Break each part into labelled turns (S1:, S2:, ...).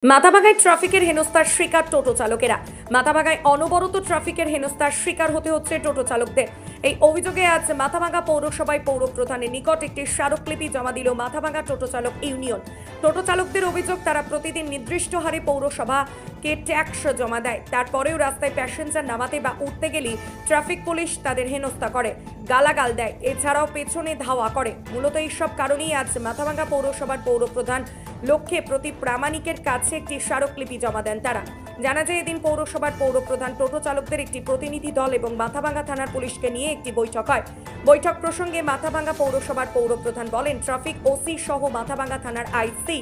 S1: মাথাভাঙায় ট্রাফিকের হেনস্থার শিকার টোটো চালকেরা। মাথাভাঙায় অনবরত ট্রাফিকের হেনস্থার শিকার হতে হচ্ছে টোটো চালকদের। এই অভিযোগে আজ মাথাভাঙা পৌরসভায় পৌর প্রধানের নিকট একটি স্মারকলিপি জমা দিল মাথাভাঙা টোটো চালক ইউনিয়ন। টোটো চালকদের অভিযোগ, তারা প্রতিদিন নির্দিষ্ট হারে পৌরসভাকে ট্যাক্স জমা দেয়, তারপরেও রাস্তায় প্যাসেঞ্জার নামাতে বা উঠতে গেলেই ট্রাফিক পুলিশ তাদের হেনস্থা করে, গালাগাল দেয়, এছাড়াও পেছনে ধাওয়া করে। মূলত এইসব কারণেই আজ মাথাভাঙা পৌরসভার পৌর প্রধান লক্ষ্যে প্রতি প্রামাণিকের কাছে একটি স্মারকলিপি জমা দেন তারা। জানা যায়, এদিন পৌরসভার পৌরপ্রধান টোটো চালকদের একটি প্রতিনিধি দল এবং মাথাভাঙা থানার পুলিশকে নিয়ে একটি বৈঠক হয়। বৈঠক প্রসঙ্গে মাথাভাঙা পৌরসভার পৌরপ্রধান বলেন, ট্রাফিক ওসি সহ মাথাভাঙা থানার আইসি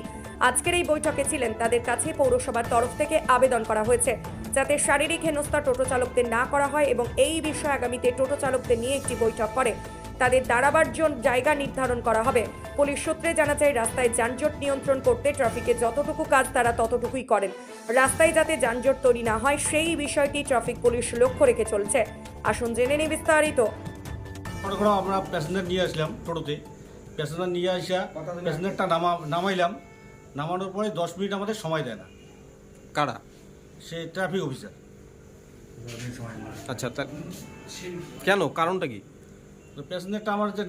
S1: আজকের এই বৈঠকে ছিলেন। তাদের কাছে পৌরসভার তরফ থেকে আবেদন করা হয়েছে যাতে শারীরিক হেনস্থা টোটো চালকদের না করা হয় এবং এই বিষয়ে আগামীতে টোটো চালকদের নিয়ে একটি বৈঠক করে তাদের দাঁড়াবার জন্য জায়গা নির্ধারণ করা হবে। পুলিশ সূত্রে জানা যায়, রাস্তায় যানজট নিয়ন্ত্রণ করতে ট্রাফিকের যতটুকু কাজ তারা ততটুকুই করেন। রাস্তায় যাতে যানজট তৈরি না হয় সেই বিষয়টি ট্রাফিক পুলিশ লক্ষ্য রেখে চলছে। আসুন জেনে নিই বিস্তারিত।
S2: আমরা প্যাসেঞ্জার নিয়ে আসলাম টোটোতে, প্যাসেঞ্জার নিয়ে আসা প্যাসেঞ্জারটা নামাইলাম। নামানোর পরে 10 মিনিট আমাদের সময় দেয় না।
S3: কারা?
S2: সে ট্রাফিক অফিসার।
S3: আচ্ছা, তা কেন, কারণটা কি?
S2: তো প্যাসেঞ্জারটা আমার যে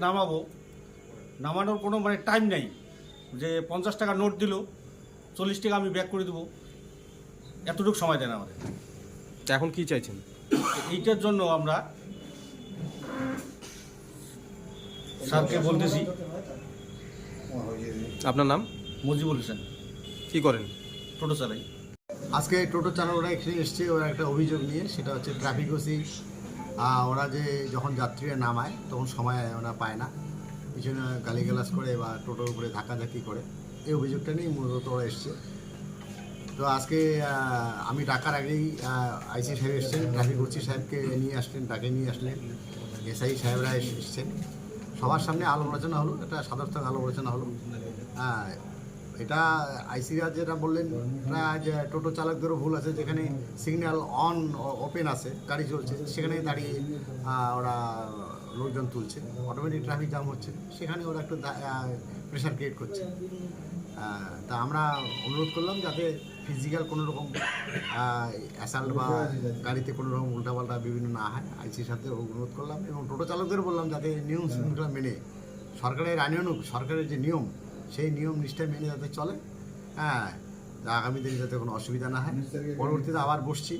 S2: নামানোর কোনো টাইম নেই, যে 50 টাকা নোট দিল, 40 টাকা আমি ব্যাক করে দেবো, এতটুকু সময় দেয় না আমাদের।
S3: তা এখন কি চাইছেন?
S2: এইটার জন্য আমরা স্যারকে বলতেছি।
S3: আপনার নাম?
S2: মজিবুল হোসেন।
S3: কি করেন?
S2: টোটো চালাই।
S4: আজকে টোটো চালকরা এখানে এসছে, ওরা একটা অভিযোগ নিয়ে, সেটা হচ্ছে ট্রাফিক ওসি ওরা যে যখন যাত্রীরা নামায় তখন সময় ওরা পায় না, পিছনে গালিগালাজ করে বা টোটোর উপরে ধাক্কাধাক্কি করে, এই অভিযোগটা নিয়ে মূলত ওরা এসছে। তো আজকে আমি ডাকার আগেই আইসি সাহেব এসছেন, ট্রাফিক ওসি সাহেবকে নিয়ে আসলেন, ডাকে নিয়ে আসলেন, এসআই সাহেবরা এসছেন। সবার সামনে আলো আলোচনা হলো, একটা সাধারণ আলো আলোচনা হলো। এটা আইসিরা যেটা বললেন, যে টোটো চালকদেরও ভুল আছে, যেখানে সিগন্যাল অন ওপেন আছে, গাড়ি চলছে, সেখানে দাঁড়িয়ে ওরা লোকজন তুলছে, অটোমেটিক ট্রাফিক জ্যাম হচ্ছে, সেখানে ওরা একটু প্রেশার ক্রিয়েট করছে। তা আমরা অনুরোধ করলাম যাতে ফিজিক্যাল কোনো রকম অ্যাসাল্ট বা গাড়িতে কোনো রকম উল্টাপাল্টা বিভিন্ন না হয়, আইসির সাথে অনুরোধ করলাম। এবং টোটো চালকদের বললাম যাতে নিয়ম শৃঙ্খলা মেনে, সরকারের আইনানুগ সরকারের যে নিয়ম, সেই নিয়ম নিষ্ঠায় মেনে যাতে চলে, আগামী দিনে যাতে কোনো অসুবিধা না হয়। পরবর্তীতে আবার বসছি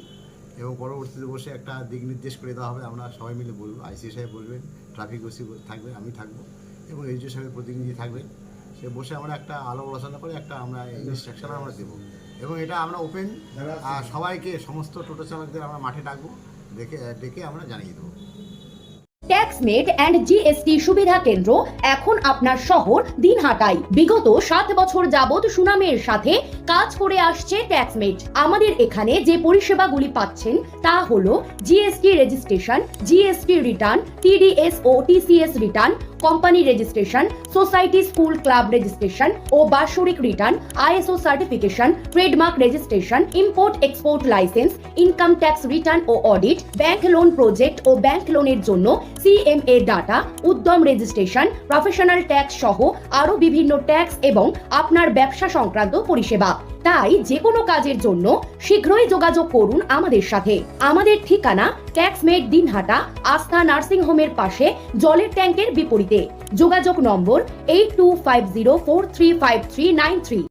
S4: এবং পরবর্তীতে বসে একটা দিক নির্দেশ করে দেওয়া হবে। আমরা সবাই মিলে বলবো, আইসি সাহেব বলবেন, ট্রাফিক ওসি থাকবে, আমি থাকবো এবং এইচও সাহেবের প্রতিনিধি থাকবে। সে বসে আমরা একটা আলো আলোচনা করে একটা আমরা ইনস্ট্রাকশন আমরা দেবো এবং এটা আমরা ওপেন সবাইকে, সমস্ত টোটো চালকদের আমরা মাঠে ডাকবো, ডেকে আমরা জানিয়ে দেবো।
S5: ট্যাক্সমেট অ্যান্ড জিএসটি সুবিধা কেন্দ্র এখন আপনার শহর দিনহাটায়। বিগত 7 বছর যাবৎ সুনামের সাথে কাজ করে আসছে ট্যাক্সমেট। আমাদের এখানে যে পরিষেবাগুলি পাচ্ছেন তা হলো GST registration, GST return, TDS ও TCS return, company registration, society school club registration ও বাৎসরিক return, ISO certification, trademark registration, import export licence, income tax return ও অডিট, ব্যাংক লোন প্রজেক্ট ও ব্যাংক লোনের জন্য CMA data, Udyam registration, professional tax সহ আরো বিভিন্ন ট্যাক্স এবং আপনার ব্যবসা সংক্রান্ত পরিষেবা। তাই যে কোনো কাজের জন্য শীঘ্রই যোগাযোগ করুন আমাদের সাথে। আমাদের ঠিকানা ট্যাক্সমেট দিনহাটা, আস্থা নার্সিং হোমের পাশে, জলের ট্যাঙ্কের বিপরীতে। যোগাযোগ নম্বর 8250435393।